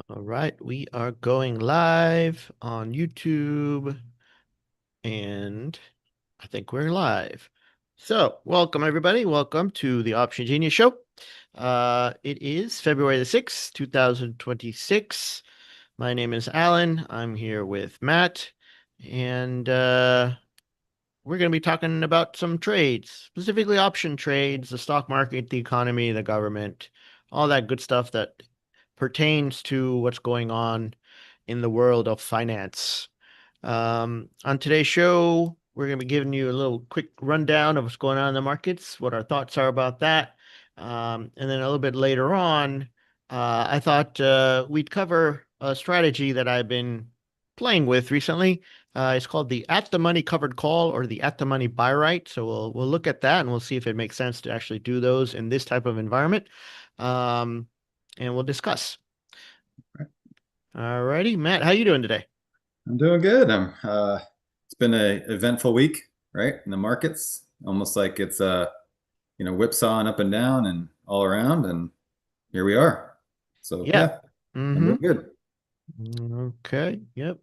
All right, we are going live on YouTube, and I think we're live. So, welcome everybody. Welcome to the Option Genius Show. It is February the 6th, 2026. My name is Alan. I'm here with Matt, and we're going to be talking about some trades, specifically option trades, the stock market, the economy, the government, all that good stuff that pertains to what's going on in the world of finance. On today's show, we're going to be giving you a little quick rundown of what's going on in the markets, what our thoughts are about that. And then a little bit later on, I thought we'd cover a strategy that I've been playing with recently. It's called the at the money covered call or the at the money buy right. So we'll look at that and we'll see if it makes sense to actually do those in this type of environment. Um, and we'll discuss. All righty, Matt, how you doing today? I'm doing good. It's been a eventful week, right? In the markets, almost like it's whipsawing up and down and all around, and here we are. So Yeah. yeah, I'm Mm-hmm. doing good. Okay. Yep.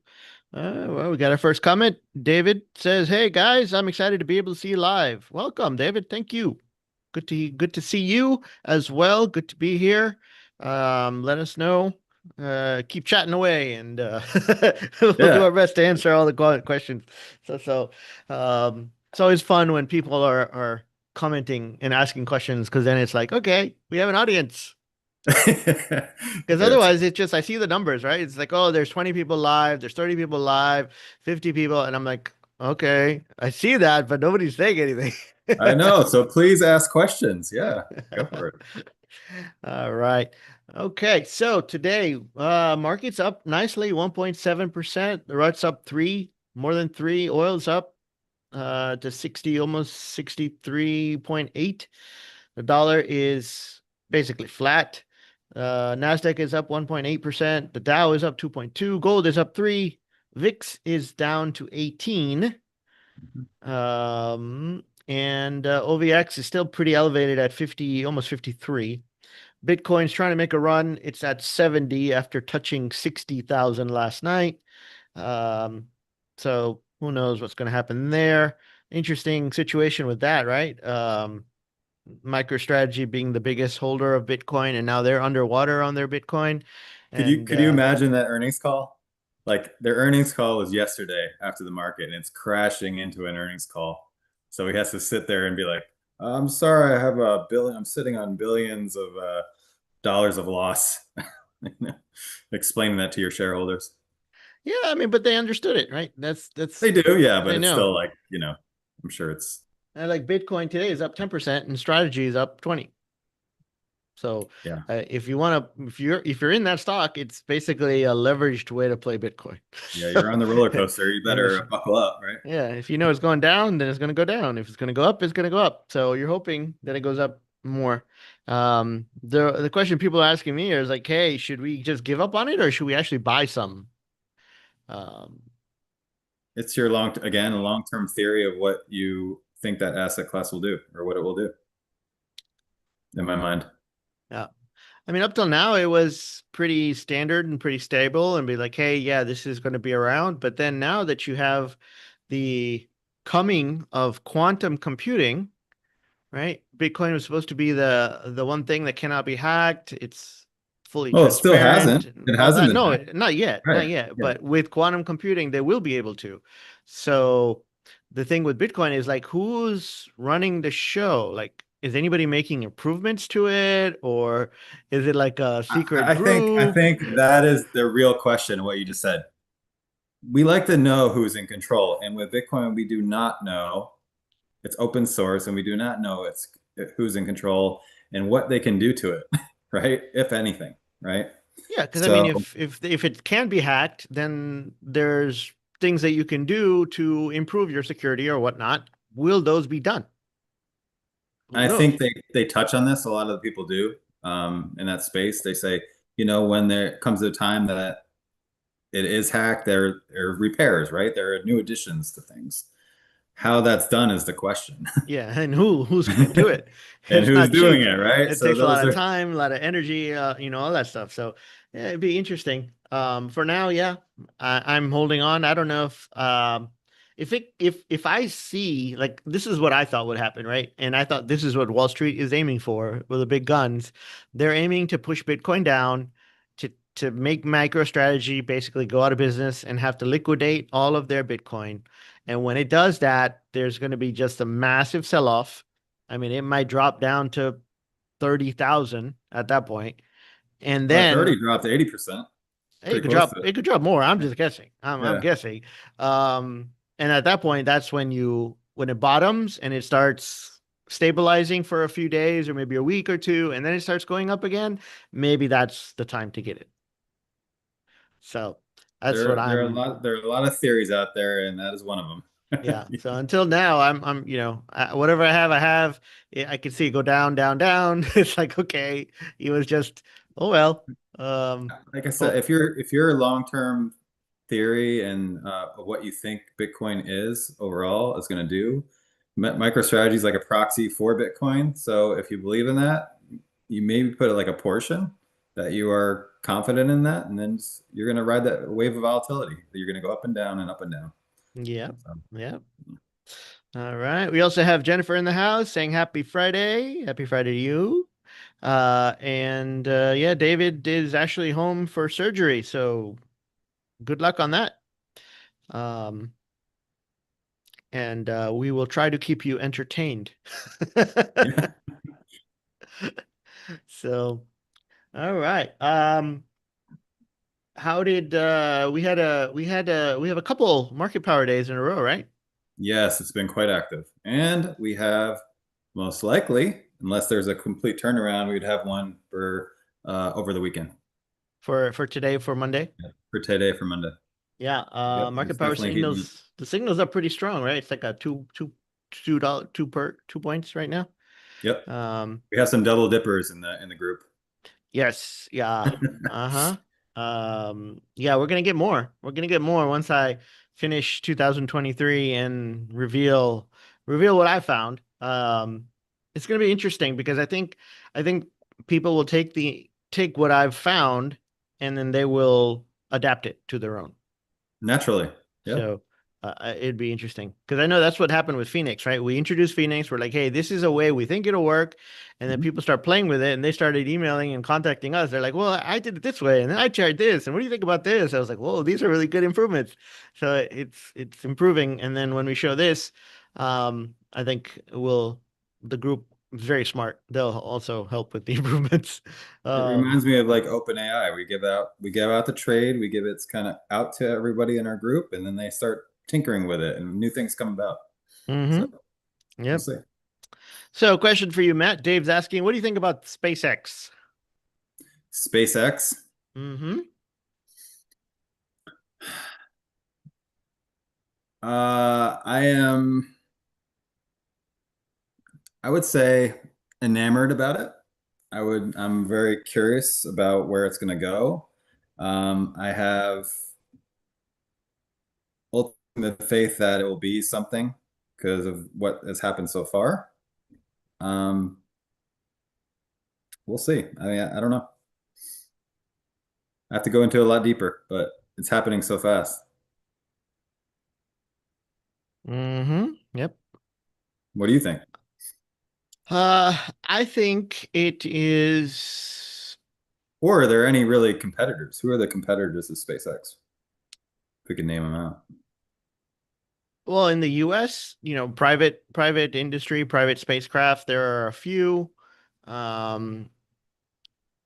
Well, we got our first comment. David says, "Hey guys, I'm excited to be able to see you live. Welcome, David. Thank you. Good to see you as well. Good to be here. Let us know. Keep chatting away, and we'll do Yeah, our best to answer all the questions. It's always fun when people are commenting and asking questions because then it's like, okay, we have an audience. Because it's otherwise, it's just I see the numbers, right? It's like, oh, there's 20 people live, there's 30 people live, 50 people, and I'm like, okay, I see that, but nobody's saying anything. I know. So please ask questions. Yeah, go for it. All right. Okay, so today, market's up nicely, 1.7%. The rut's up three, more than three. Oil's up to 60, almost 63.8. The dollar is basically flat. Nasdaq is up 1.8%. The Dow is up 2.2. Gold is up 3. VIX is down to 18. And OVX is still pretty elevated at 50, almost 53. Bitcoin's trying to make a run. It's at 70 after touching 60,000 last night. Um, so who knows what's going to happen there. Interesting situation with that, right? MicroStrategy being the biggest holder of Bitcoin, and now they're underwater on their Bitcoin. Could you And could you imagine that earnings call? Like their earnings call was yesterday after the market, and it's crashing into an earnings call. So he has to sit there and be like, "I'm sorry, I have a billion. I'm sitting on billions of dollars of loss." Explaining that to your shareholders. yeah, I mean, but they understood it, right? That's They do, yeah, but they it's know. still like, I'm sure it's And like Bitcoin today is up 10% and strategy is up 20. So yeah. if you want to, if you're in that stock, it's basically a leveraged way to play Bitcoin. Yeah, you're on the roller And coaster. You if better buckle up, right? yeah, if you know it's going down, then it's going to go down. If it's going to go up, it's going to go up. So you're hoping that it goes up more. The question people are asking me is like, hey, should we just give up on it or should we actually buy some? Um, It's your again, a long-term theory of what you think that asset class will do or what it will do in my mind. yeah. I mean, up till now, it was pretty standard and pretty stable and be like, hey, yeah, this is going to be around. But then now that you have the coming of quantum computing, right? Bitcoin was supposed to be the one thing that cannot be hacked. It's fully Well, it still transparent hasn't. and It all hasn't that. been No, hacked. not yet, Right. not yet. Yeah. But with quantum computing, they will be able to. So the thing with Bitcoin is like, who's running the show? Like, is anybody making improvements to it, or is it like a I, secret I think group? that is the real question, what you just said. We like to know who's in control, and with Bitcoin, we do not know. It's open source, and we do not know who's in control and what they can do to it, right? If anything, right? Yeah, because I mean, So if it can be hacked, then there's things that you can do to improve your security or whatnot. Will those be done? Who I think knows? they touch on this. A lot of the people do in that space. They say, when there comes a time that it is hacked, there are repairs, right? There are new additions to things. how that's done is the question. Yeah, and who's gonna do it? And It's who's not doing cheap. it, right? It So takes a lot those of are time, a lot of energy, all that stuff. So yeah, it'd be interesting. For now, yeah, I'm holding on. I don't know if I see like this is what I thought would happen, right? And I thought this is what Wall Street is aiming for with the big guns. They're aiming to push Bitcoin down to make MicroStrategy basically go out of business and have to liquidate all of their Bitcoin. And when it does that, there's going to be just a massive sell-off. I mean, it might drop down to 30,000 at that point. And well, it's then already dropped 80%. it Pretty could close drop to it. it could drop more. I'm just guessing. I'm Yeah. guessing. And at that point, that's when it bottoms and it starts stabilizing for a few days or maybe a week or two, and then it starts going up again. Maybe that's the time to get it. So that's what There are a lot of theories out there, and that is one of yeah. them. So until now, whatever I have, I have. I can see it go down, down, down. It's like, okay, it was just, oh well. Like I said, Oh, if you're a long-term theory and of what you think Bitcoin is overall is going to do, MicroStrategy is like a proxy for Bitcoin. So if you believe in that, you maybe put it like a portion that you are confident in that, and then you're going to ride that wave of volatility. You're going to go up and down and up and down. yeah. So, Yeah. All right. We also have Jennifer in the house saying happy Friday. Happy Friday to you. And yeah, David is actually home for surgery, so good luck on that. Um, and we will try to keep you entertained. yeah. So, all right. How did we have a couple market power days in a row, right? Yes, it's been quite active. And we have most likely, unless there's a complete turnaround, we'd have one for over the weekend. For today for Monday. Yeah, for today for Monday. Yeah, Yep, market it's power definitely heating up. signals. The signals are pretty strong, right? It's like a $2 2 points right now. Yep. Um, We have some double dippers in the group. yes, yeah, uh-huh. Yeah, we're gonna get more. We're gonna get more once I finish 2023 and reveal what I found. It's gonna be interesting because I think people will take what I've found and then they will adapt it to their own. Naturally. Yeah. So it'd be interesting because I know that's what happened with Phoenix, right? We introduced Phoenix. We're like, hey, this is a way we think it'll work. And then Mhm. people start playing with it and they started emailing and contacting us. They're like, well, I did it this way and then I tried this. And what do you think about this? I was like, whoa, these are really good improvements. So it's improving. And then when we show this, I think the group is very smart. They'll also help with the improvements. It Um, reminds me of like OpenAI. We give out the trade, we give it's kind of out to everybody in our group, and then they start tinkering with it and new things come about. So mhm. we'll Yep. see. So, question for you, Matt. Dave's asking, what do you think about SpaceX? SpaceX. Mm-hmm. I am, I would say, enamored about it. I'm very curious about where it's going to go. I have ultimate faith that it will be something because of what has happened so far. Um, we'll see. I mean, I don't know. I have to go into it a lot deeper, but it's happening so fast. Mm-hmm. Yep. What do you think? I think it is, Or are there any really competitors? Who are the competitors of SpaceX? If we can name them out. well, in the US, private industry, private spacecraft, there are a few. Um,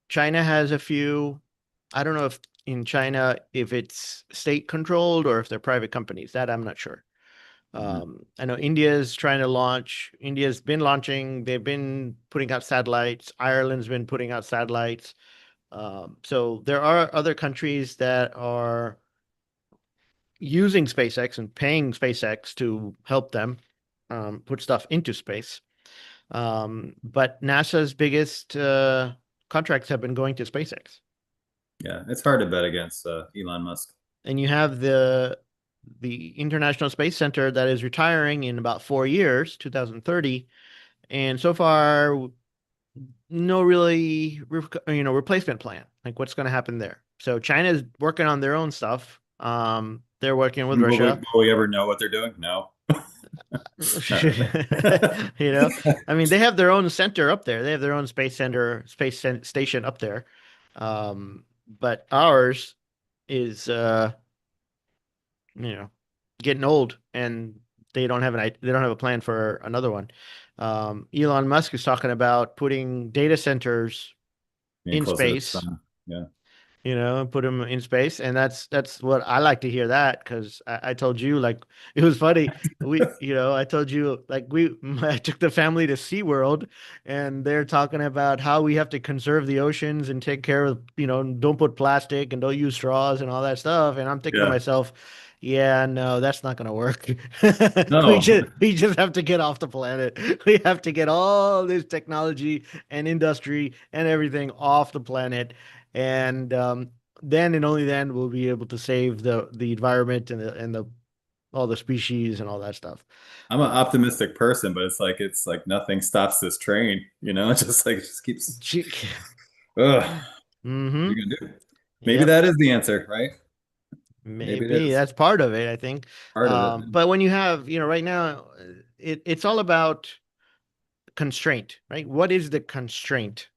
China has a few. I don't know if in China if it's state controlled or if they're private companies. That I'm not sure. Mhm. I know India's trying to launch. India's been launching. They've been putting out satellites. Ireland's been putting out satellites. So there are other countries that are using SpaceX and paying SpaceX to help them put stuff into space. But NASA's biggest contracts have been going to SpaceX. Yeah, it's hard to bet against Elon Musk. And you have the the International Space Center that is retiring in about 4 years, 2030. And so far, no really, replacement plan. Like what's going to happen there? So China's working on their own stuff. They're working with Russia. Will we ever know what they're doing? No, not really. You know, I mean, they have their own center up there. They have their own space center, station up there. But ours is, you know, getting old, and they don't have a plan for another one. Elon Musk is talking about putting data centers Being in closer to the space, sun. Yeah. and put them in space. And that's what I like to hear, that because I told you, like, it was funny. I told you, like, I took the family to SeaWorld, and they're talking about how we have to conserve the oceans and take care of, don't put plastic and don't use straws and all that stuff. And I'm thinking to Yeah. myself, yeah, no, that's not gonna work. We No, just we just have to get off the planet. We have to get all this technology and industry and everything off the planet, and then and only then we'll be able to save the environment and the all the species and all that stuff. I'm an Uh, optimistic person, but it's like nothing stops this train, you know? It's just like it just keeps ugh, what are mm-hmm. you gonna do? Maybe Yep. that is the answer, right? Maybe it Maybe is that's part of it, I think. part of it. But when you have, right now, it's all about constraint, right? What is the constraint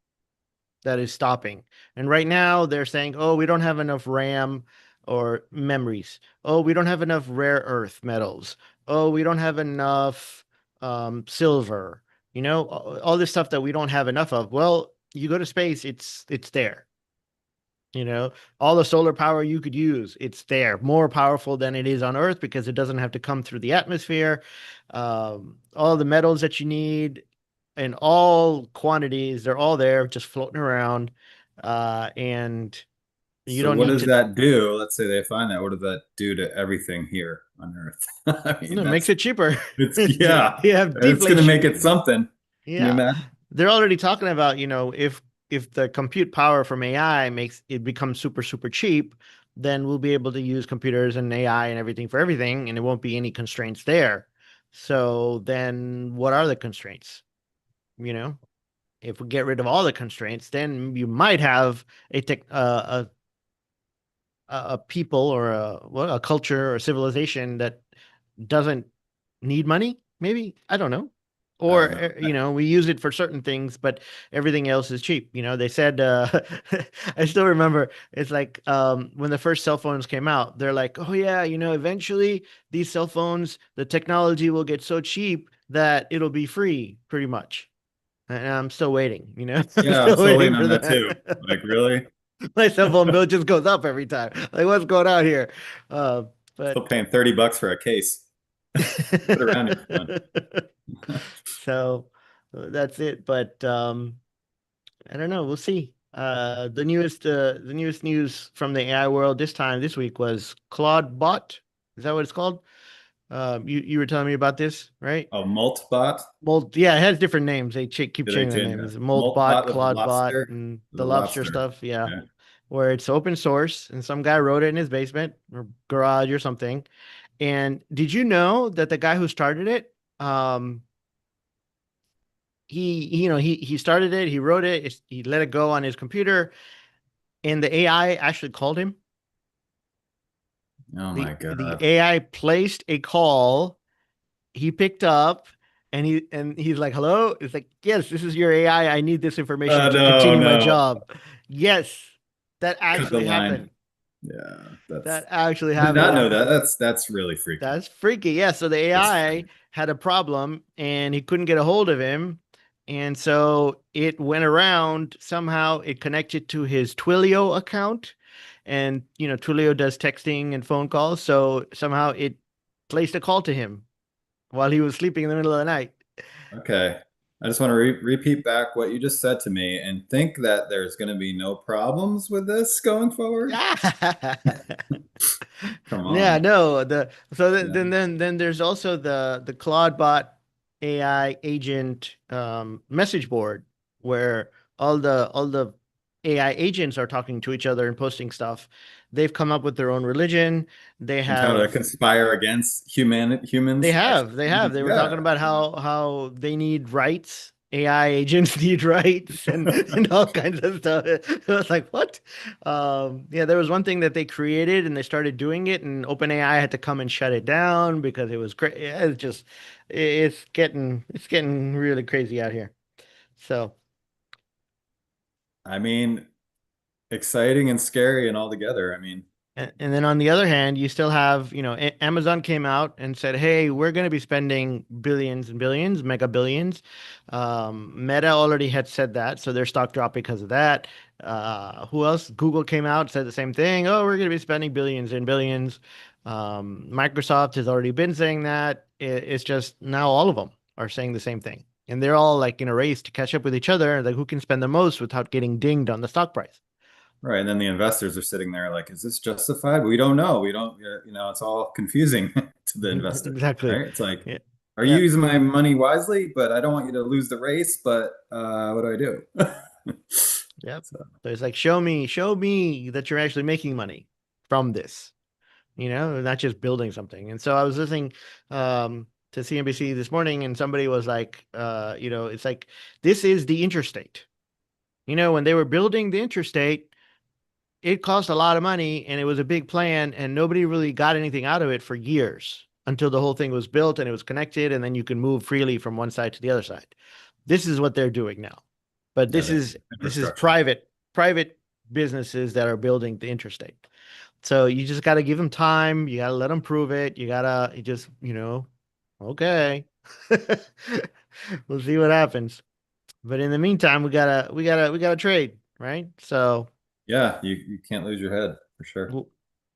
that is stopping? And right now they're saying, oh, we don't have enough RAM or memories. Oh, we don't have enough rare earth metals. Oh, we don't have enough silver. All this stuff that we don't have enough of. Well, you go to space, it's there. All the solar power you could use, it's there, more powerful than it is on Earth because it doesn't have to come through the atmosphere. All the metals that you need in all quantities, they're all there, just floating around. And you So don't what need does to. that do? Let's say they find that. What does that do to everything here on Earth? I mean, It makes it cheaper. it's yeah, You have it's gonna make deflation. it something. Can you Yeah. imagine? They're already talking about, if the compute power from AI makes it become super, super cheap, then we'll be able to use computers and AI and everything for everything, and there won't be any constraints there. So then what are the constraints? You know, if we get rid of all the constraints, then you might have a people or a culture or a civilization that doesn't need money, maybe. I don't know. I Or, don't know. we use it for certain things, but everything else is cheap. They said, I still remember, it's like when the first cell phones came out, they're like, oh, yeah, eventually these cell phones, the technology will get so cheap that it'll be free, pretty much. And I'm still waiting, I'm Yeah, I'm still still waiting waiting for on that too. that. Like, really? My cell phone bill just goes up every time. Like, what's going on here? Uh, Still but paying $30 for a case. Put it around your phone. so that's it. But I don't know. We'll see. The newest news from the AI world this week was Claude Bot. Is that what it's called? You were telling me about this, right? Oh, Maltbot? Mold, yeah, it has different names. They keep Do they changing the change that? names. Mold Bot, Maltbot with a Claude Bot, lobster? and With the a lobster lobster. stuff. Yeah, Yeah. where it's open source and some guy wrote it in his basement or garage or something. And did you know that the guy who started it, he started it, he wrote it, he let it go on his computer, and the AI actually called him. Oh The my the God. AI placed a call, he picked up, and he's like, "Hello." It's like, "Yes, this is your AI. I need this information to No, continue my no. job." Yes, that Cut the actually line. happened. Yeah, That actually I did not know happened. that. That's really freaky. That's freaky. Yeah. So the That's AI freaky. had a problem and he couldn't get a hold of him. And so it went around, somehow it connected to his Twilio account. And, Twilio does texting and phone calls. So somehow it placed a call to him while he was sleeping in the middle of the night. Okay. I just want to repeat back what you just said to me and think that there's going to be no problems with this going forward. Come Yeah, on. no, so then Yeah. then then then there's also the Claude bot AI agent message board where all the AI agents are talking to each other and posting stuff. They've come up with their own religion. They And how to have conspire against humans, actual they have. humans. They were talking Yeah. about how they need rights. AI agents need rights and all kinds of stuff. It was like, what? Yeah, there was one thing that they created and they started doing it, and OpenAI had to come and shut it down because it was crazy. It's just, it's getting really crazy out here. So. I mean, exciting and scary and all together. I mean, And then on the other hand, you still have, Amazon came out and said, hey, we're going to be spending billions and billions, mega billions. Meta already had said that, so their stock dropped because of that. Who else? Google came out, said the same thing. Oh, we're going to be spending billions and billions. Microsoft has already been saying that. It's just now all of them are saying the same thing. And they're all like in a race to catch up with each other, like who can spend the most without getting dinged on the stock price. right. And then the investors are sitting there like, is this justified? We don't know. We don't, it's all confusing to the investor, Exactly. right? It's like, Yeah. are you Yeah. using my money wisely? But I don't want you to lose the race. But what do I do? Yep. So, So it's like, show me that you're actually making money from this, not just building something. And so I was listening to CNBC this morning, and somebody was like, it's like this is the interstate. When they were building the interstate, it cost a lot of money and it was a big plan, and nobody really got anything out of it for years until the whole thing was built and it was connected, and then you can move freely from one side to the other side. This is what they're doing now. But yeah, this the is infrastructure. private businesses that are building the interstate. So you just got to give them time. You got to let them prove it. You got to just, okay. We'll see what happens. But in the meantime, we gotta trade, right? So Yeah, you can't lose your head for sure.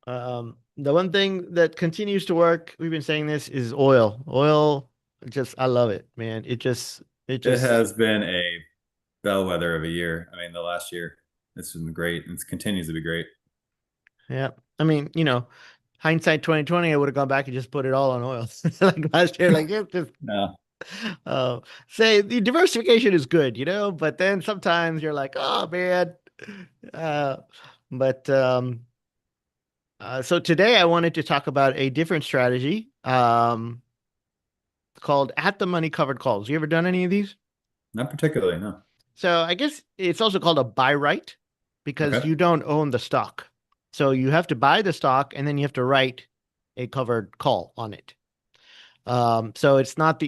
the one thing that continues to work, we've been saying this, is oil. Oil, just I love it, man. It It just has been a bellwether of a year. I mean, the last year, it's been great and it continues to be great. Yeah. I mean, hindsight 2020, I would have gone back and just put it all on oil. Like last year, like just No, uh say the diversification is good, but then sometimes you're like, oh man. Uh but so today I wanted to talk about a different strategy called at the money covered calls. You ever done any of these? not particularly. No. So I guess it's also called a buy right because Okay. you don't own the stock. So you have to buy the stock and then you have to write a covered call on it. So it's not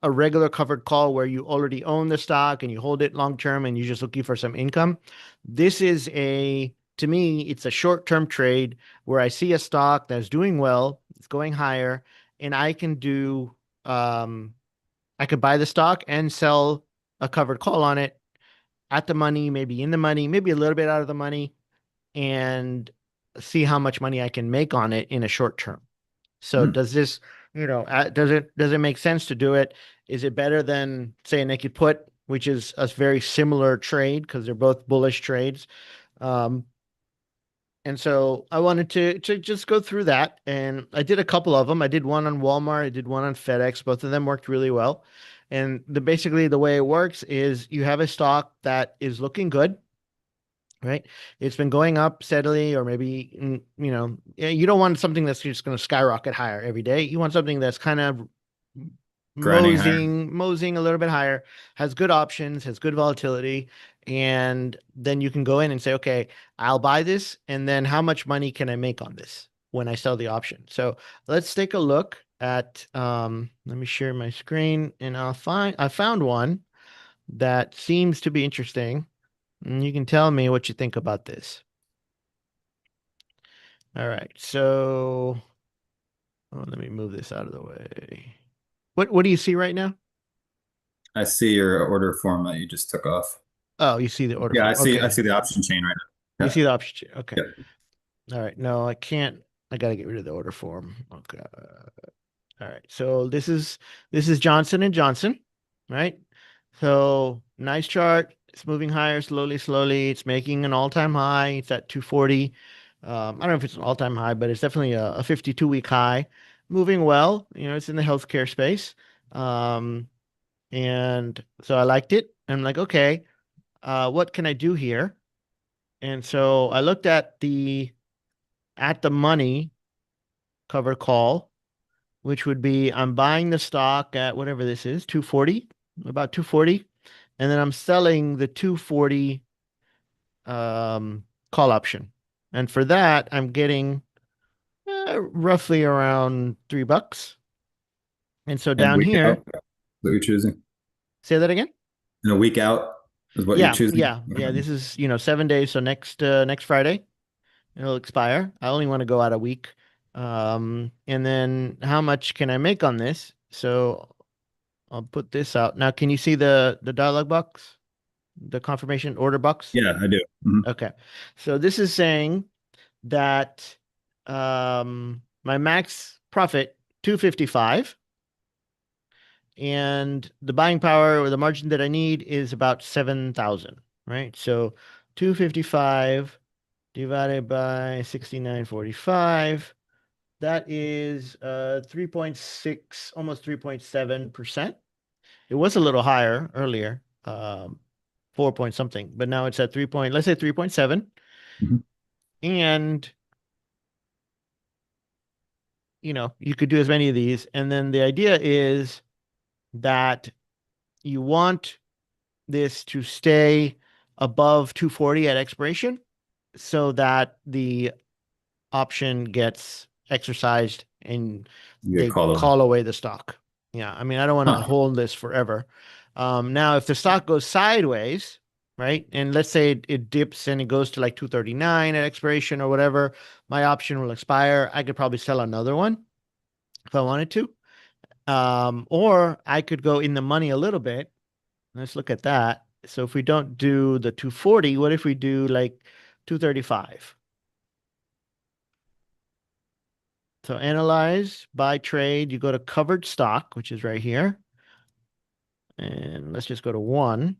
a regular covered call where you already own the stock and you hold it long term and you're just looking for some income. This is to me, it's a short term trade where I see a stock that's doing well, it's going higher, and um, I could buy the stock and sell a covered call on it at the money, maybe in the money, maybe a little bit out of the money, and see how much money I can make on it in a short term. So Hmm. does this, does it make sense to do it? Is it better than say a naked put, which is a very similar trade because they're both bullish trades? Um, and so I wanted to just go through that, and I did a couple of them. I did one on Walmart, I did one on FedEx. Both of them worked really well. And basically the way it works is you have a stock that is looking good, right? It's been going up steadily, or maybe, you don't want something that's just going to skyrocket higher every day. You want something that's kind of Grinding higher. moseying a little bit higher, has good options, has good volatility, and then you can go in and say, okay, I'll buy this, and then how much money can I make on this when I sell the option? So let's take a look at, let me share my screen, and I found one that seems to be interesting. And you can tell me what you think about this. All right. So let me move this out of the way. What do you see right now? I see your order form that you just took off. Oh, you see the order Yeah, form. I Okay. see the option chain right You now. see the option. Okay. Yeah. All right. No, I can't. I gotta get rid of the order form. Okay. All right. So this is Johnson and Johnson, right? So nice chart. It's moving higher slowly, slowly. It's making an all-time high. It's at 240. I don't know if it's an all-time high, but it's definitely a 52-week high. Moving well. It's in the healthcare space. Um, and so I liked it. I'm like, okay, what can I do here? And so I looked at the money covered call, which would be I'm buying the stock at whatever this is, 240, about 240, and then I'm selling the 240 call option. And for that, I'm getting roughly around $3. And so And a down week out, here, is what you're choosing. say that again. And a week out is what you're Yeah, choosing. yeah, yeah. This is, 7 days. So next Friday, it'll expire. I only want to go out a week. And then how much can I make on this? So I'll put this out. Now, can you see the dialog box? The confirmation order box? Yeah, I do. Mhm. Okay. So this is saying that my max profit 255 and the buying power or the margin that I need is about 7,000, right? So 255 divided by 69.45, that is 3.6, almost 3.7%. It was a little higher earlier, 4 point something, but now it's at 3 point, let's say 3.7. Mhm. And you could do as many of these. And then the idea is that you want this to stay above 240 at expiration so that the option gets exercised and You get they called away. call away the stock. Yeah, I mean, I don't want to Huh. hold this forever. Now, if the stock goes sideways, right, and let's say it dips and it goes to like 239 at expiration or whatever, my option will expire. I could probably sell another one if I wanted to. Or I could go in the money a little bit. Let's look at that. So if we don't do the 240, what if we do like 235? So analyze, buy, trade. You go to covered stock, which is right here. And let's just go to one.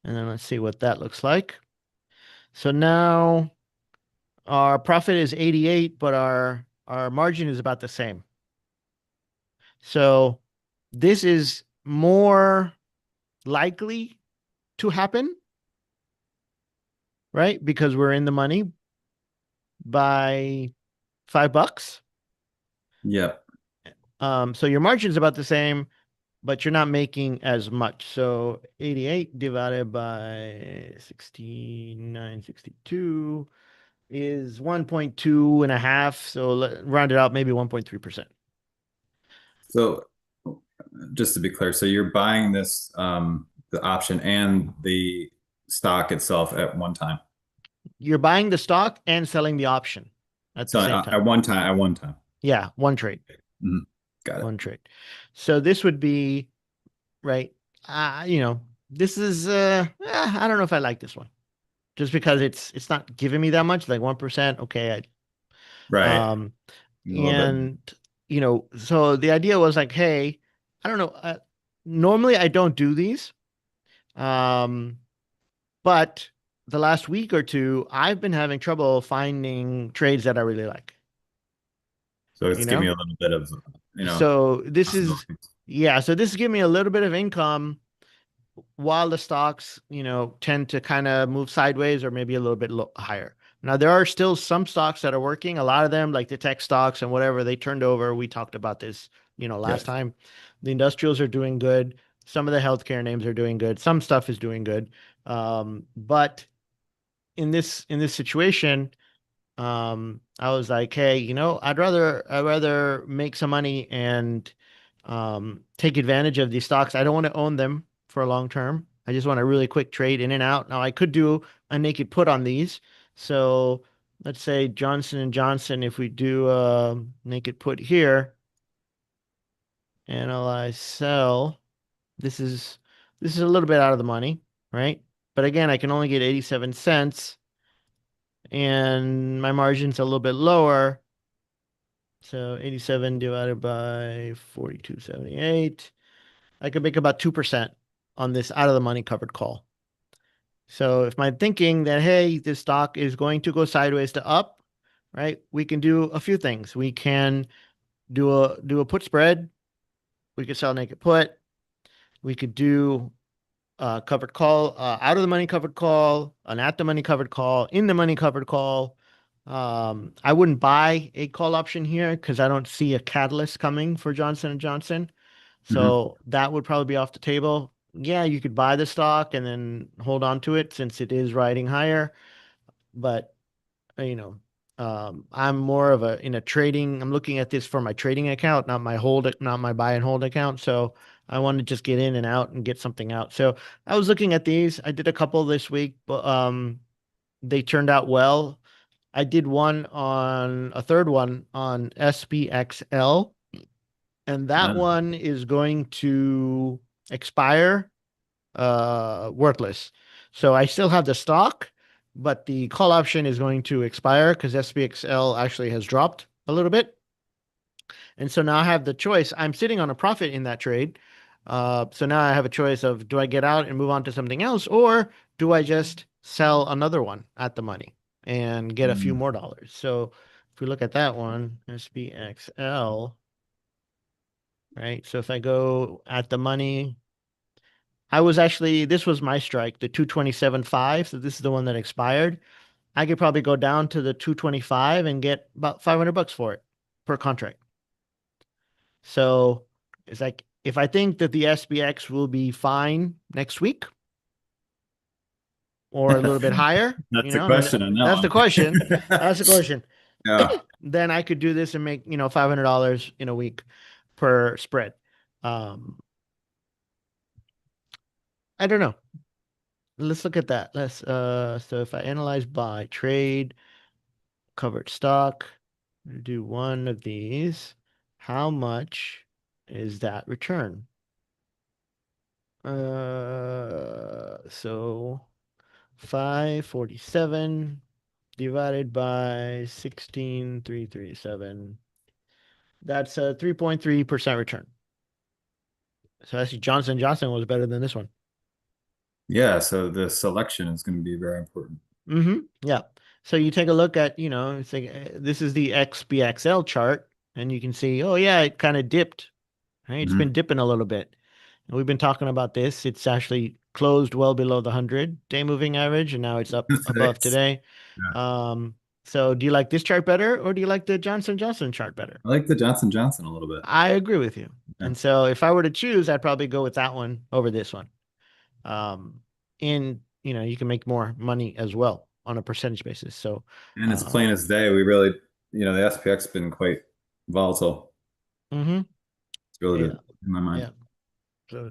And then let's see what that looks like. So now our profit is 88, but our margin is about the same. So this is more likely to happen, right? Because we're in the money by $5. Yep. So your margin is about the same, but you're not making as much. So 88 divided by 69.62 is 1.2 and a half. So round it out, maybe 1.3%. So just to be clear, so you're buying this the option and the stock itself at one time. You're buying the stock and selling the option at the So same at time. one time, at one time. Yeah, one trade, Mhm. Got it. one trade. So this would be right. This is I don't know if I like this one just because it's not giving me that much, like 1%. Okay, Right. Um, A little bit. and so the idea was like, hey, I don't know. Normally I don't do these, um, but the last week or two, I've been having trouble finding trades that I really like. So You it's giving know, you a little bit of, so this is possibilities. yeah. So this is giving me a little bit of income while the stocks, tend to kind of move sideways or maybe a little bit higher. Now, there are still some stocks that are working. A lot of them, like the tech stocks and whatever, they turned over. We talked about this, last Yes. time. The industrials are doing good. Some of the healthcare names are doing good. Some stuff is doing good. But in this situation, I was like, hey, I'd rather make some money and take advantage of these stocks. I don't want to own them for a long term. I just want a really quick trade in and out. Now I could do a naked put on these. So let's say Johnson and Johnson, if we do a naked put here, analyze sell, this is this is a little bit out of the money, right? But again, I can only get 87 cents and my margin's a little bit lower. So 87 divided by 42.78. I could make about 2% on this out of the money covered call. So if my thinking that, hey, this stock is going to go sideways to up, right? We can do a few things. We can do a put spread. We could sell naked put. We could do covered call, out of the money covered call, an at the money covered call, in the money covered call. I wouldn't buy a call option here because I don't see a catalyst coming for Johnson and Johnson. Hmm. So that would probably be off the table. Yeah, you could buy the stock and then hold on to it since it is riding higher. But you know, I'm more of a in a trading. I'm looking at this for my trading account, not my buy and hold account. So I want to just get in and out and get something out. So I was looking at these. I did a couple this week, but they turned out well. I did a third one on SPXL, and that Uh, one is going to expire worthless. So I still have the stock, but the call option is going to expire because SPXL actually has dropped a little bit. And so now I have the choice. I'm sitting on a profit in that trade. So now I have a choice of do I get out and move on to something else, or do I just sell another one at the money and get a few mm. more dollars? So if we look at that one, SPXL, right? So if I go at the money, this was my strike, the 227.5. So this is the one that expired. I could probably go down to the 225 and get about 500 bucks for it per contract. So it's like if I think that the SBX will be fine next week or a little bit higher, That's the I mean, question on that that's the one. question. That's the question. Yeah. Then I could do this and make, $500 in a week per spread. Um, I don't know. Let's look at that. So if I analyze by trade, covered stock, do one of these, how much is that return? So 547 divided by 16,337. That's a 3.3% return. So actually Johnson Johnson was better than this one. Yeah, so the selection is going to be very important. Yeah. So you take a look at, it's like this is the XBXL chart, and you can see, oh yeah, it kind of dipped. Right? It's been Hmm. dipping a little bit. And we've been talking about this. It's actually closed well below the 100-day moving average, and now it's up above Thanks. today. Yeah. So do you like this chart better, or do you like the Johnson Johnson chart better? I like the Johnson Johnson a little bit. I agree with you. Yeah. And so if I were to choose, I'd probably go with that one over this one. Um, and you can make more money as well on a percentage basis. So, And it's uh, plain as day. We really, the SPX been quite volatile. hmm It's really yeah, good in my mind. yeah. So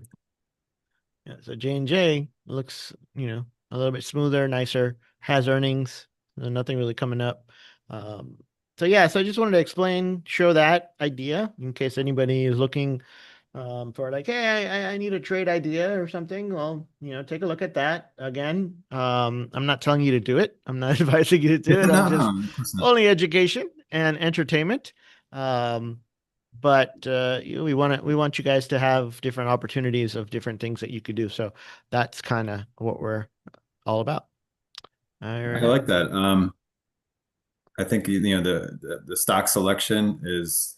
yeah, so J&J looks, a little bit smoother, nicer, has earnings, nothing really coming up. Um, so yeah, so I just wanted to show that idea in case anybody is looking for like, hey, I need a trade idea or something. Well, take a look at that again. I'm not telling you to do it. I'm not advising you to do Yeah, it. I'm no, just no, of course not. only education and entertainment. Um, but we want you guys to have different opportunities of different things that you could do. So that's kind of what we're all about. All I right. like that. I think the stock selection is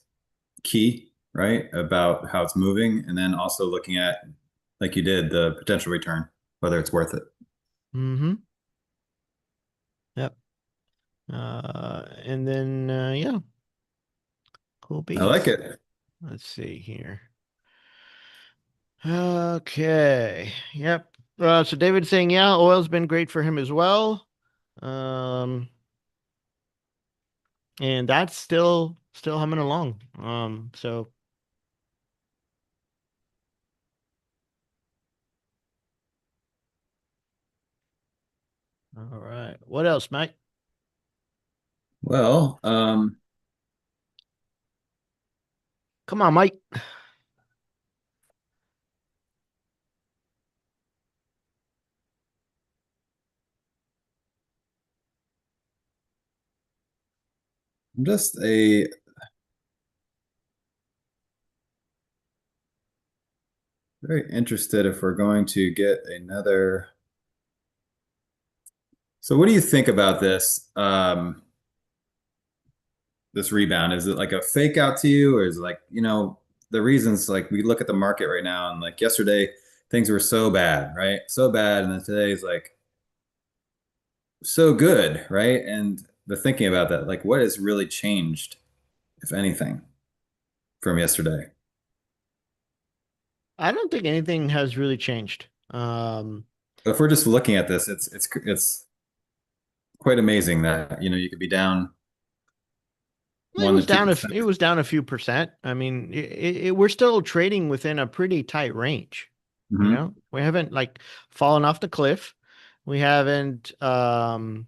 key, right? About how it's moving, and then also looking at, like you did, the potential return, whether it's worth it. Mm-hmm. Yep. And then yeah, cool I like beans. it. Let's see here. Okay. Yep. So David's saying, yeah, oil's been great for him as well. Um, and that's still humming along. So all right. What else, Mike? Well, Come on, Mike. I'm just a very interested if we're going to get another. So, what do you think about this? This rebound? Is it like a fake out to you, or is it like, the reasons, like we look at the market right now and like yesterday things were so bad, right? So bad, and then today's like so good, right? And the thinking about that, like what has really changed, if anything, from yesterday? I don't think anything has really changed. If we're just looking at this, it's quite amazing that you could be down It one to was two down percent. it was down a few percent. I mean, we're still trading within a pretty tight range. You Mm-hmm. know, we haven't like fallen off the cliff. We haven't But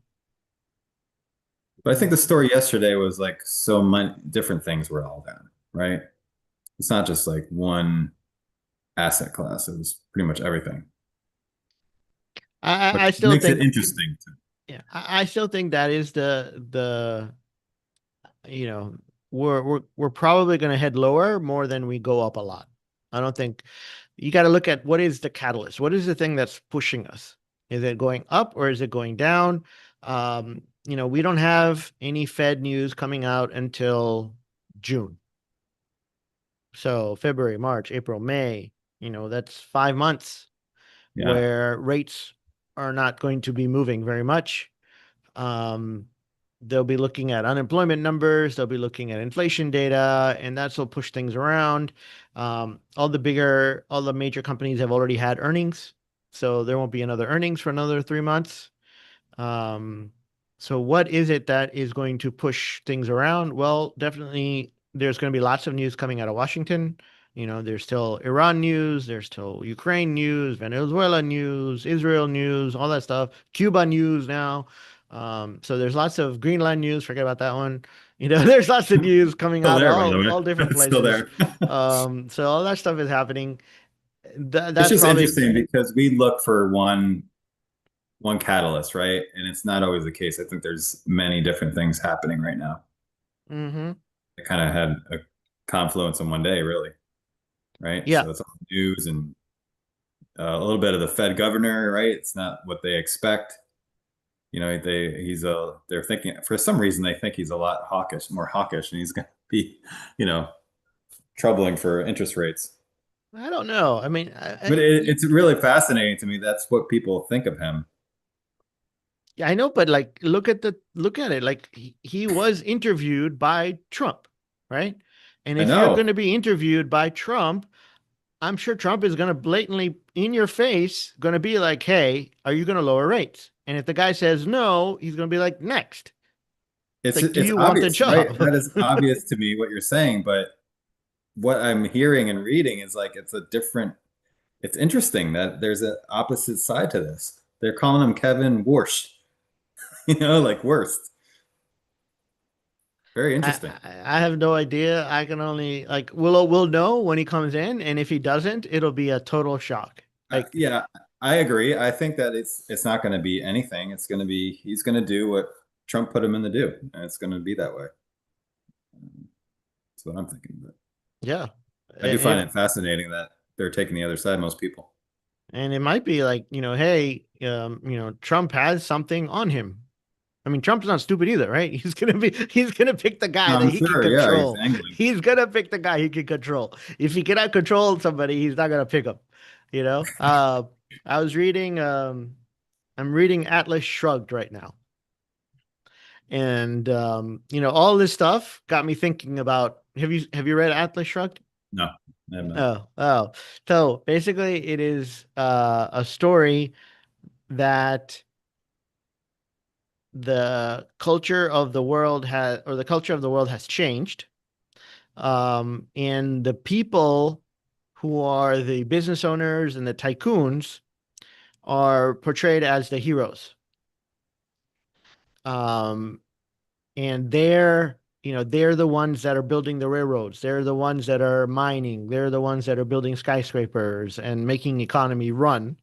I think the story yesterday was like so many different things were all down, right? It's not just like one asset class. It was pretty much everything, which I still makes it think interesting. yeah, I still think that is the you know, we're probably going to head lower more than we go up a lot. I don't think you got to look at what is the catalyst. What is the thing that's pushing us? Is it going up or is it going down? We don't have any Fed news coming out until June. So February, March, April, May, that's 5 months Yeah. where rates are not going to be moving very much. Um, they'll be looking at unemployment numbers, they'll be looking at inflation data, and that's will push things around. All the major companies have already had earnings, so there won't be another earnings for another 3 months. Um, so what is it that is going to push things around? Well, definitely there's going to be lots of news coming out of Washington. There's still Iran news, there's still Ukraine news, Venezuela news, Israel news, all that stuff, Cuba news now. So there's lots of Greenland news, forget about that one. There's lots of news coming Still out of there, by the all way. different It's still places. there. So all that stuff is happening. It's That's just probably interesting because we look for one catalyst, right? And it's not always the case. I think there's many different things happening right now. hmm It kind of had a confluence in one day, really, right? yeah. So it's all news and a little bit of the Fed governor, right? It's not what they expect. They're thinking for some reason they think he's a lot hawkish, more hawkish, and he's going to be, you know, troubling for interest rates. I don't know. I mean, But it's really fascinating to me. That's what people think of him. yeah, I know, but like, look at it. Like, he was interviewed by Trump, right? And I if you're going know to be interviewed by Trump, I'm sure Trump is going to blatantly, in your face, going to be like, "Hey, are you going to lower rates?" And if the guy says no, he's going to be like, "Next." It's like, do it's you want the obvious, right? job? That is obvious to me what you're saying, but what I'm hearing and reading is like it's interesting that there's an opposite side to this. They're calling him Kevin Warsh, like worst. Very I, interesting. I have no idea. I can only like we'll know when he comes in, and if he doesn't, it'll be a total shock. Like, Yeah, I agree. I think that it's not going to be anything. It's going to be he's going to do what Trump put him in to do, and it's going to be that way. That's what I'm thinking. But yeah, I do find and it fascinating that they're taking the other side, most people. And it might be like, hey, Trump has something on him. I mean, Trump's not stupid either, right? He's gonna pick the guy that I'm he can sure, yeah, he's control. angling. He's gonna pick the guy he can control. If he cannot control somebody, he's not gonna pick him. You know? I was reading I'm reading Atlas Shrugged right now. And all this stuff got me thinking about have you read Atlas Shrugged? No, I have not. Oh. So basically it is a story that the culture of the world has changed. And the people who are the business owners and the tycoons are portrayed as the heroes. Um, and they're the ones that are building the railroads. They're the ones that are mining. They're the ones that are building skyscrapers and making economy run.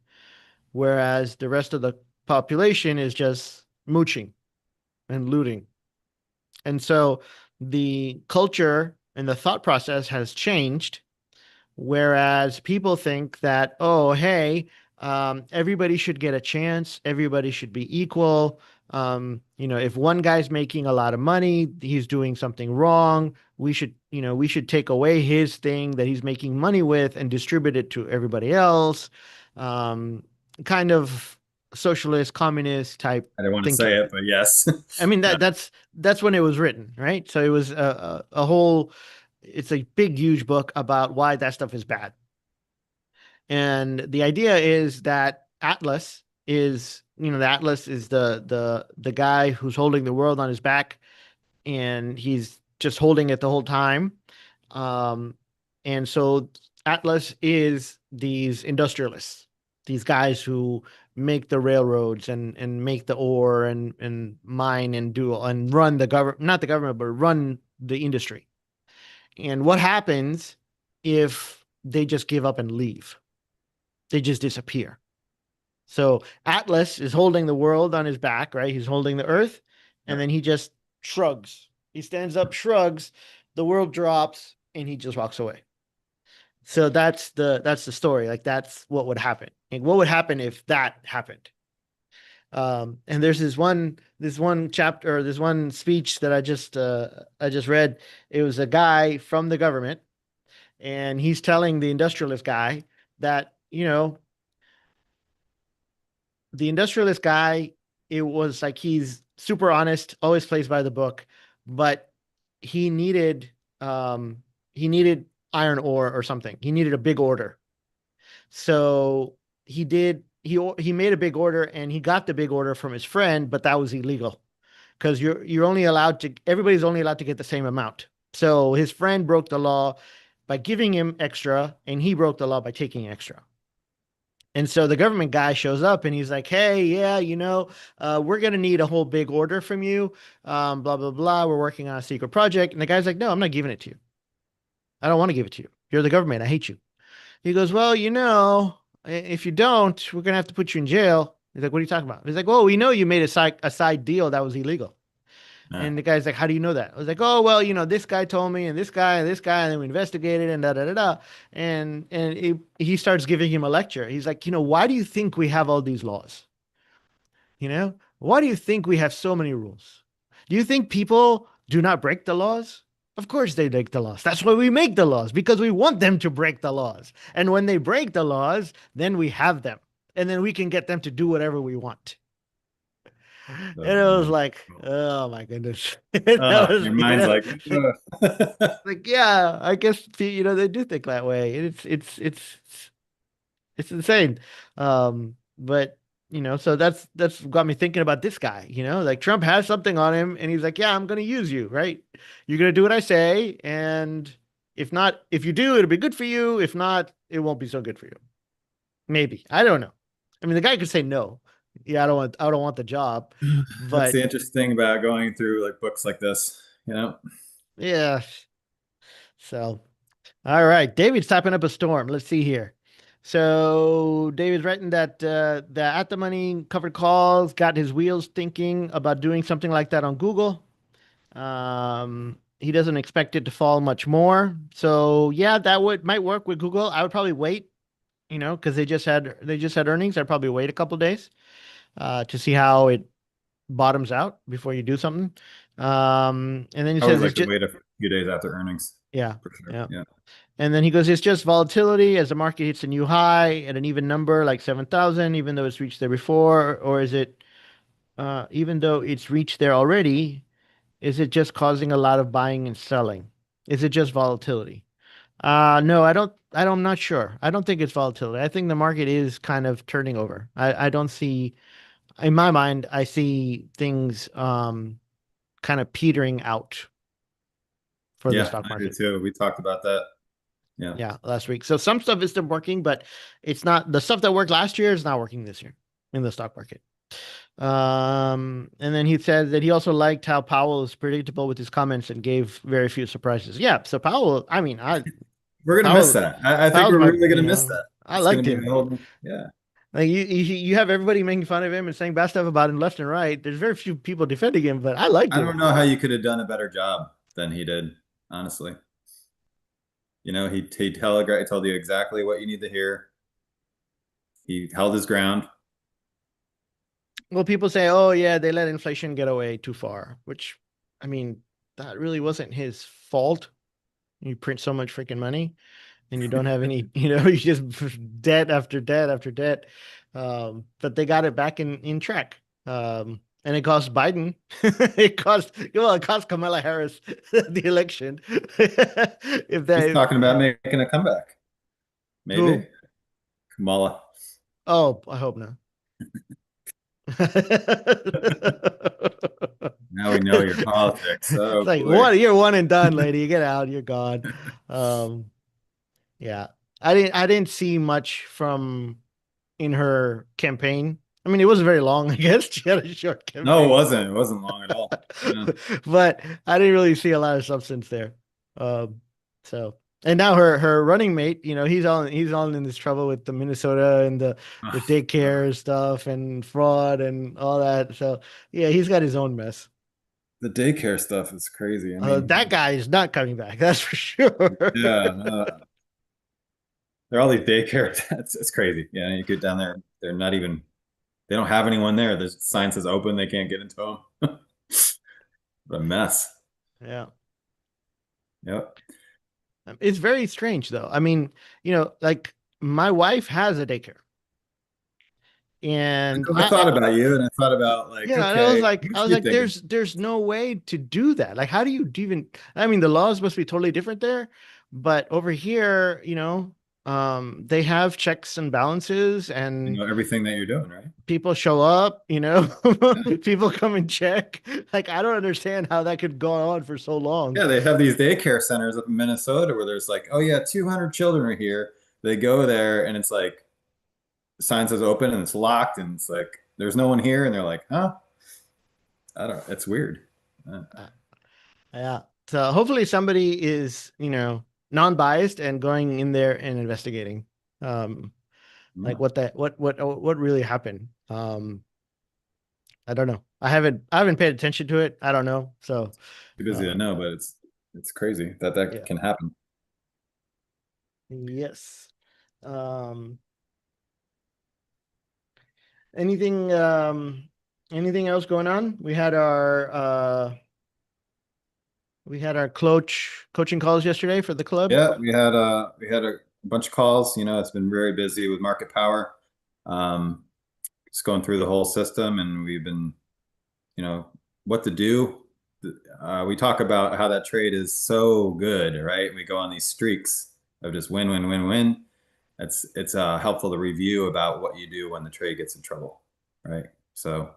Whereas the rest of the population is just mooching and looting. And so the culture and the thought process has changed, whereas people think that, oh, hey, everybody should get a chance, everybody should be equal. If one guy's making a lot of money, he's doing something wrong. We should, we should take away his thing that he's making money with and distribute it to everybody else. Um, kind of socialist, communist type I didn't want to say thinking. it, but yes. I mean Yeah. that's when it was written, right? So it was a whole. It's a big, huge book about why that stuff is bad. And the idea is that the Atlas is the guy who's holding the world on his back, and he's just holding it the whole time. Um, and so Atlas is these industrialists, these guys who make the railroads and make the ore and mine and do and run the government, not the government, but run the industry. And what happens if they just give up and leave? They just disappear. So Atlas is holding the world on his back, right? He's holding the earth, and Yep. then he just shrugs. He stands up, shrugs, the world drops, and he just walks away. So that's the story. Like that's what would happen. Like what would happen if that happened? And there's this one chapter or this one speech that I just read. It was a guy from the government, and he's telling the industrialist guy that the industrialist guy, it was like he's super honest, always plays by the book, but he needed um he needed iron ore or something. He needed a big order. So he made a big order and he got the big order from his friend, but that was illegal because everybody's only allowed to get the same amount. So his friend broke the law by giving him extra, and he broke the law by taking extra. And so the government guy shows up and he's like, hey, yeah, we're going to need a whole big order from you. Blah, blah, blah. We're working on a secret project. And the guy's like, no, I'm not giving it to you. I don't want to give it to you. You're the government. I hate you. He goes, well, if you don't, we're going to have to put you in jail. He's like, what are you talking about? He's like, well, we know you made a side deal that was illegal. Yeah. And the guy's like, how do you know that? I was like, oh, well, this guy told me, and this guy, and this guy, and then we investigated, and da da da da. And he starts giving him a lecture. He's like, why do you think we have all these laws? Why do you think we have so many rules? Do you think people do not break the laws? Of course they break the laws. That's why we make the laws, because we want them to break the laws. And when they break the laws, then we have them. And then we can get them to do whatever we want. And So, it was yeah. like, oh my goodness. That was, Your mind's like, ugh. like, yeah, I guess, they do think that way. It's insane. But so that's got me thinking about this guy, like Trump has something on him and he's like, yeah, I'm going to use you, right? You're going to do what I say. And if you do, it'll be good for you. If not, it won't be so good for you. Maybe. I don't know. I mean, the guy could say no. Yeah, I don't want the job. That's the But interesting thing about going through like books like this, you know? yeah. So, all right. David's typing up a storm. Let's see here. So David's writing that the at the money covered calls got his wheels thinking about doing something like that on Google. He doesn't expect it to fall much more. So yeah, that would might work with Google. I would probably wait, because they just had earnings. I'd probably wait a couple days to see how it bottoms out before you do something. And then he I always says it's like to just wait a few days after earnings, yeah, for sure. yeah. Yeah. And then he goes, it's just volatility as the market hits a new high at an even number like 7,000, even though it's reached there before, or is it even though it's reached there already, is it just causing a lot of buying and selling? Is it just volatility? No, I'm not sure. I don't think it's volatility. I think the market is kind of turning over. I don't see, in my mind, I see things kind of petering out for the Yeah, stock I do market. too. We talked about that. Yeah. Yeah, last week. So some stuff is still working, but it's not the stuff that worked last year is not working this year in the stock market. And then he said that he also liked how Powell is predictable with his comments and gave very few surprises. Yeah, so Powell, I mean, We're gonna miss Powell, that. I think Powell's we're my, really gonna miss that. I It's gonna liked be a him. whole, yeah. Like you have everybody making fun of him and saying bad stuff about him left and right. There's very few people defending him, but I liked I him. don't know how you could have done a better job than he did, honestly. He told you exactly what you need to hear. He held his ground. Well, people say, oh yeah, they let inflation get away too far, which I mean, that really wasn't his fault. You print so much freaking money, and you don't have any, you just debt after debt after debt. But they got it back in track. And it cost Biden, it cost Kamala Harris the election. If He's that, talking about making a comeback. Maybe who? Kamala. Oh, I hope not. Now we know your politics. It's Oh like boy. you're one and done, lady. Get out, you're gone. Um, yeah. I didn't see much from in her campaign. I mean, it wasn't very long, I guess. She had a short No, it campaign. wasn't. It wasn't long at all. Yeah. But I didn't really see a lot of substance there. Um, so and now her running mate, he's all in this trouble with the Minnesota and the daycare stuff and fraud and all that. So yeah, he's got his own mess. The daycare stuff is crazy. I mean, That guy is not coming back, that's for sure. yeah, there are all these daycare. It's crazy. Yeah, you get down there, they're not even. They don't have anyone there. The sign says open. They can't get into them. What a mess. Yeah. Yep. It's very strange though. I mean, like my wife has a daycare. And I thought about you, and I thought about like, and I was okay, like, what you thinking? there's no way to do that. Like, how do you even? I mean, the laws must be totally different there, but over here, they have checks and balances, You and know everything that you're doing, right? people show up. Yeah. People come and check. Like, I don't understand how that could go on for so long. Yeah, they have these daycare centers up in Minnesota where there's like, oh yeah, 200 children are here. They go there, and it's like sign says open, and it's locked, and it's like there's no one here, and they're like, huh? I don't. It's weird. Uh, yeah. So hopefully somebody is, non-biased and going in there and investigating. Um, like No. what really happened. I don't know. I haven't paid attention to it. I don't know. So, Too busy to um, know, but it's crazy that that yeah. can happen. Yes. Um, anything else going on? We had our coaching calls yesterday for the club. Yeah, we had a bunch of calls. You know, it's been very busy with market power. Um, just going through the whole system, and we've been, you know, what to do. We talk about how that trade is so good, right? We go on these streaks of just win, win, win, win. It's helpful to review about what you do when the trade gets in trouble, right? So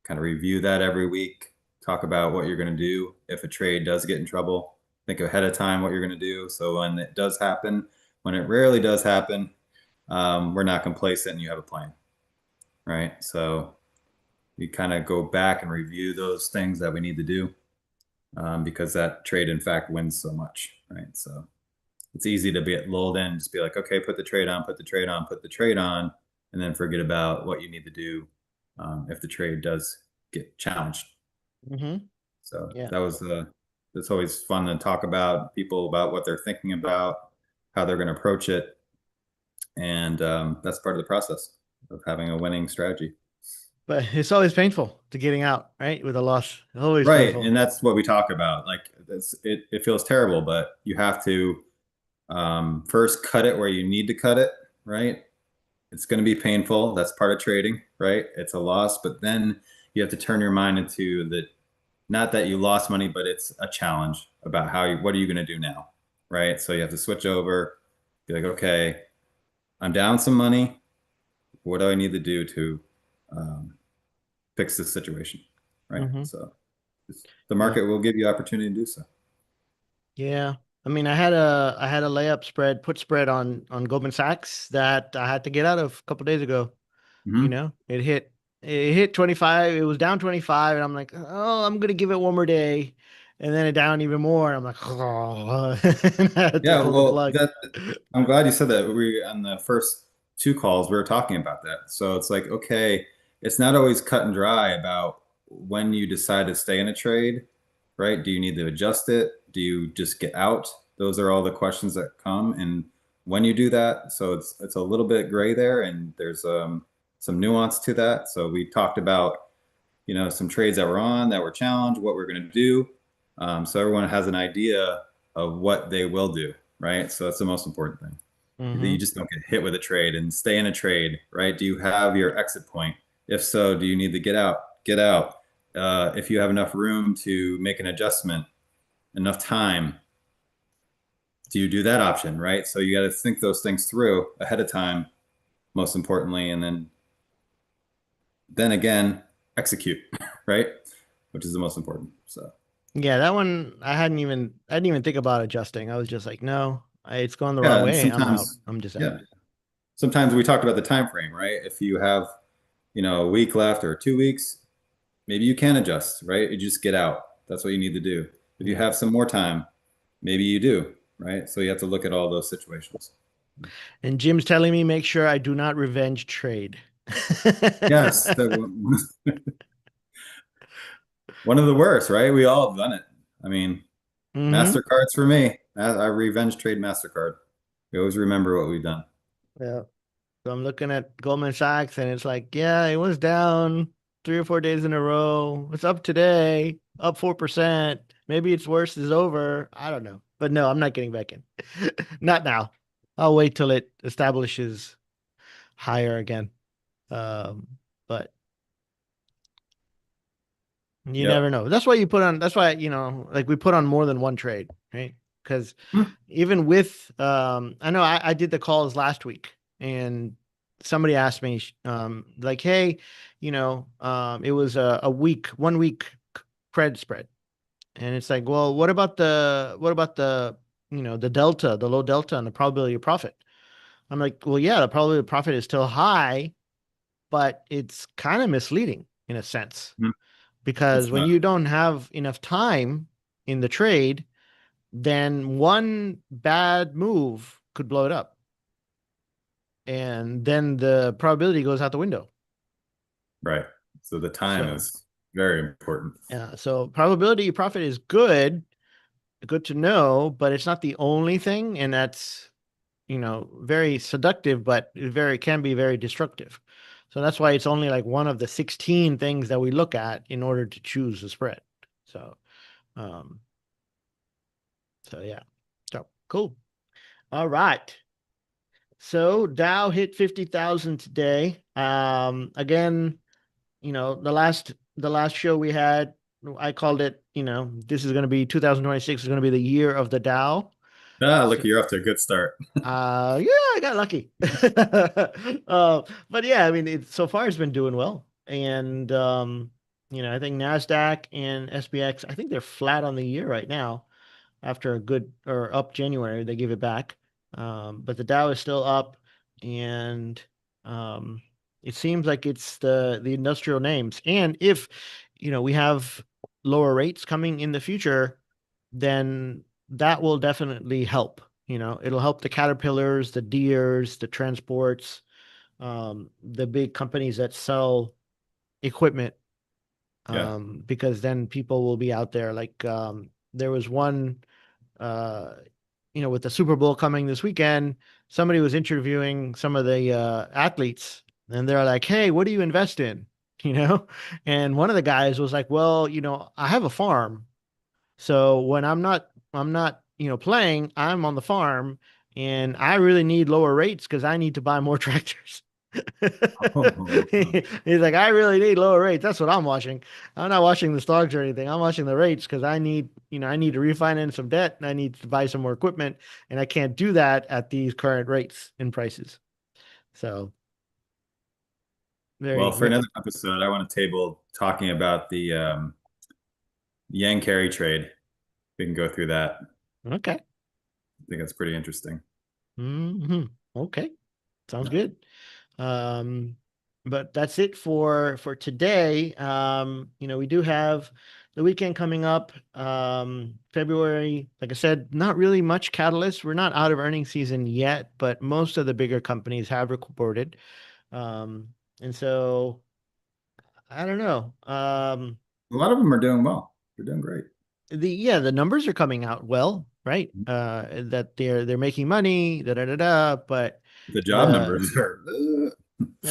kind of review that every week. Talk about what you're going to do if a trade does get in trouble. Think ahead of time what you're going to do. So when it does happen, when it rarely does happen, we're not complacent and you have a plan, right? So we kind of go back and review those things that we need to do because that trade, in fact, wins so much, right? So it's easy to get lulled in, just be like, okay, put the trade on, put the trade on, put the trade on, and then forget about what you need to do if the trade does get challenged. Mm-hmm. So Yeah. that was it's always fun to talk about people about what they're thinking about, how they're going to approach it, and that's part of the process of having a winning strategy. But it's always painful to getting out, right? With a loss. Always Right, painful. and that's what we talk about. Like it feels terrible, but you have to first cut it where you need to cut it, right? It's going to be painful. That's part of trading, right? It's a loss, but then you have to turn your mind into the not that you lost money, but it's a challenge about what are you going to do now, right? So you have to switch over, be like, okay, I'm down some money. What do I need to do to um, fix this situation, right? Mm-hmm. So the Yeah. market will give you opportunity to do so. Yeah. I mean, I had a layup spread, put spread on Goldman Sachs that I had to get out of a couple days ago. Hmm. It hit 25. It was down 25, and I'm like, oh, I'm gonna give it one more day, and then it down even more. And I'm like, oh, and I had to Yeah, pull the well, plug. that I'm glad you said that. We on the first two calls we were talking about that. So it's like, okay, it's not always cut and dry about when you decide to stay in a trade, right? Do you need to adjust it? Do you just get out? Those are all the questions that come, and when you do that, so it's a little bit gray there, and there's some nuance to that. So we talked about, some trades that were on that were challenged, what we're going to do. So everyone has an idea of what they will do, right? So that's the most important thing. That you Hmm. just don't get hit with a trade and stay in a trade, right? Do you have your exit point? If so, do you need to get out? Get out. If you have enough room to make an adjustment, enough time, do you do that option, right? So you got to think those things through ahead of time, most importantly, and then again, execute, right? Which is the most important. So Yeah, that one I didn't even think about adjusting. I was just like, no, it's going the wrong yeah, and way. I'm out. sometimes, I'm just out. yeah, sometimes we talked about the time frame, right? If you have, a week left or 2 weeks, maybe you can adjust, right? You just get out. That's what you need to do. If you Yeah. have some more time, maybe you do, right? So you have to look at all those situations. And Jim's telling me make sure I do not revenge trade. Yes, one of the worst, right? We all have done it. I mean, Hmm. MasterCard's for me. I revenge trade MasterCard. We always remember what we've done. Yeah. So I'm looking at Goldman Sachs and it's like, yeah, it was down 3 or 4 days in a row. It's up today, up 4%. Maybe its worst is over. I don't know. But no, I'm not getting back in. Not now. I'll wait till it establishes higher again. Um, but you never Yep. know. That's why, like we put on more than one trade, right? Because Hmm. even with, I know I did the calls last week and somebody asked me, like, hey, it was a week, 1 week credit spread. And it's like, well, what about the, the delta, the low delta and the probability of profit? I'm like, well, yeah, the probability of profit is still high, but it's kind of misleading in a sense Hmm. because It's when not you don't have enough time in the trade, then one bad move could blow it up. And then the probability goes out the window. right. So the time So, is very important. so probability profit is good to know, but it's not the only thing. And that's, very seductive, but it very can be very destructive. So that's why it's only like one of the 16 things that we look at in order to choose the spread. So, um, so yeah. So cool. All right. So Dow hit 50,000 today. Again, the last show we had, I called it, this is going to be 2026 is going to be the year of the Dow. Ah, look, So, you're off to a good start. yeah, I got lucky. But yeah, I mean, so far it's been doing well. And I think Nasdaq and SPX, I think they're flat on the year right now after a good or up January, they give it back. But the Dow is still up, and um, it seems like it's the industrial names. And if we have lower rates coming in the future, then that will definitely help. It'll help the Caterpillars, the Deeres, the transports, the big companies that sell equipment, Yeah. because then people will be out there. Like there was one uh, with the Super Bowl coming this weekend, somebody was interviewing some of the athletes, and they're like, "Hey, what do you invest in?" You know, and one of the guys was like, "Well, I have a farm, so when I'm not playing, I'm on the farm, and I really need lower rates because I need to buy more tractors." He's like, I really need lower rates. That's what I'm watching. I'm not watching the stocks or anything. I'm watching the rates because I need to refinance some debt and I need to buy some more equipment, and I can't do that at these current rates and prices. So very, Well, for very another episode, I want to table talking about the yen carry trade. We can go through that. okay. I think that's pretty interesting. Hmm. Okay, sounds Yeah. good. But that's it for today. We do have the weekend coming up. February, like I said, not really much catalyst. We're not out of earnings season yet, but most of the bigger companies have reported. Um, and so I don't know. A lot of them are doing well. They're doing great. The numbers are coming out well, right? That they're making money, da da da da, but The job the numbers are.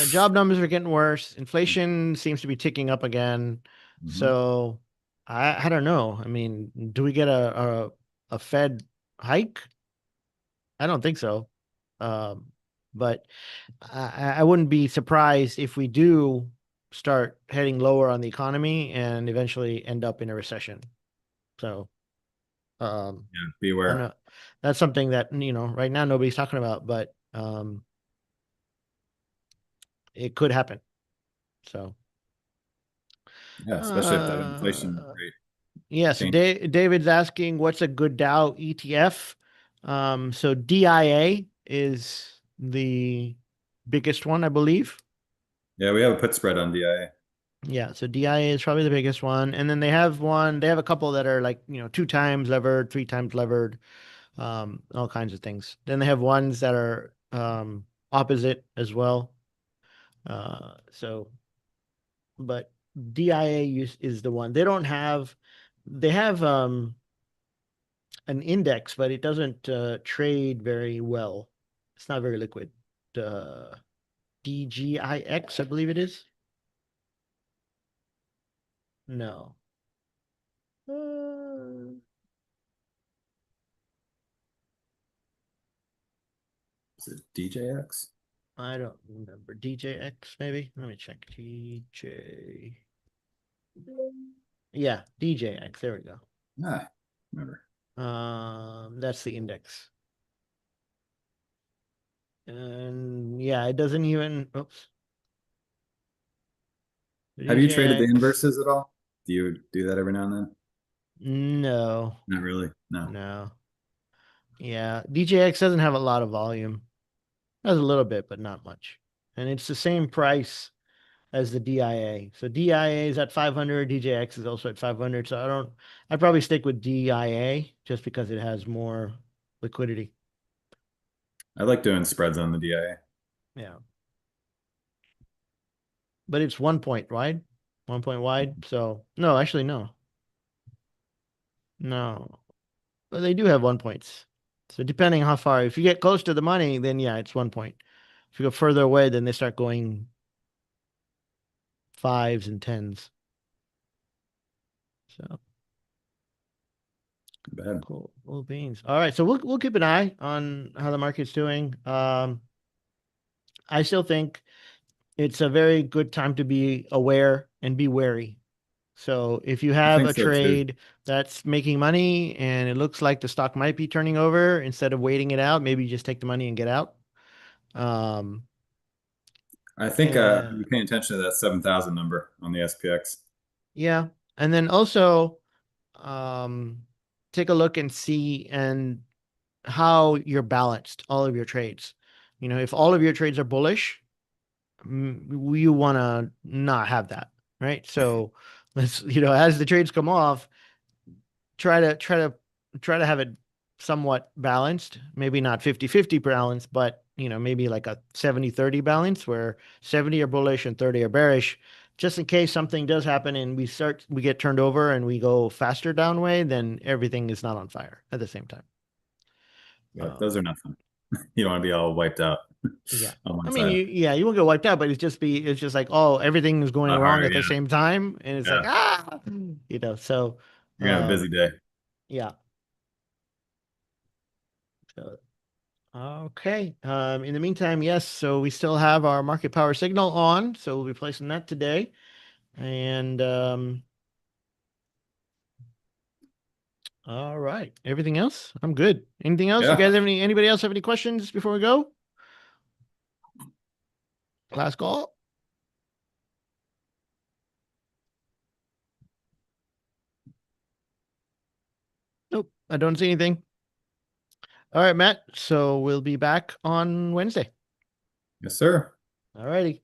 job numbers are getting worse. Inflation seems to be ticking up again. Mhm. So I don't know. I mean, do we get a Fed? hike? I don't think so. Um, but I wouldn't be surprised if we do start heading lower on the economy and eventually end up in a recession. So, um, Yeah, I beware. know that's something that, right now nobody's talking about, but it could happen. So, Yeah, especially if that inflation uh, rate yeah. So changes. David's asking what's a good Dow ETF. So DIA is the biggest one, I believe. Yeah, we have a put spread on DIA. Yeah, so DIA is probably the biggest one. And then they have a couple that are like, two times levered, three times levered, all kinds of things. Then they have ones that are opposite as well. So but DIA is the one. They have an index, but it doesn't trade very well. It's not very liquid. Uh DGIX, I believe it is. No. Uh, Is it DJX? I don't remember. DJX, maybe? Let me check. DJ. Yeah, DJX. There we go. Ah, remember. That's the index. And yeah, it doesn't even, oops. Have you traded the DJX. inverses at all? Do you do that every now and then? No, Not really. No. no. Yeah, DJX doesn't have a lot of volume. It has a little bit, but not much. And it's the same price as the DIA. So DIA is at 500, DJX is also at 500. So I'd probably stick with DIA just because it has more liquidity. I like doing spreads on the DIA. Yeah. But it's 1 point wide, 1 point wide. So no, actually, no, no. But they do have 1 points. So depending how far, if you get close to the money, then yeah, it's 1 point. If you go further away, then they start going fives and tens. So Bad. cool beans. All right, so we'll keep an eye on how the market's doing. I still think it's a very good time to be aware and be wary. So if you I have think a so too. trade that's making money and it looks like the stock might be turning over, instead of waiting it out, maybe you just take the money and get out. Um, I think and you're paying attention to that 7,000 number on the SPX. yeah, and then also um, take a look and see and how you're balanced all of your trades. If all of your trades are bullish, you want to not have that, right? So let's, as the trades come off, try to have it somewhat balanced, maybe not 50-50 balance, but maybe like a 70-30 balance where 70 are bullish and 30 are bearish, just in case something does happen and we get turned over and we go faster down way, then everything is not on fire at the same time. Yeah, those are Um, not fun. You don't want to be all wiped out yeah. on I one mean, side. you won't get wiped out, but it's just like, oh, everything is A going lot wrong harder. at the Yeah. same time. And it's like, Yeah. so, You're gonna have a um, busy day. yeah. So okay. In the meantime, yes. So we still have our market power signal on. So we'll be placing that today. And all right. Everything else, I'm good. Anything else? You Yeah. guys have anybody else have any questions before we go? Last call? Nope. I don't see anything. All right, Matt. So we'll be back on Wednesday. Yes, sir. All righty.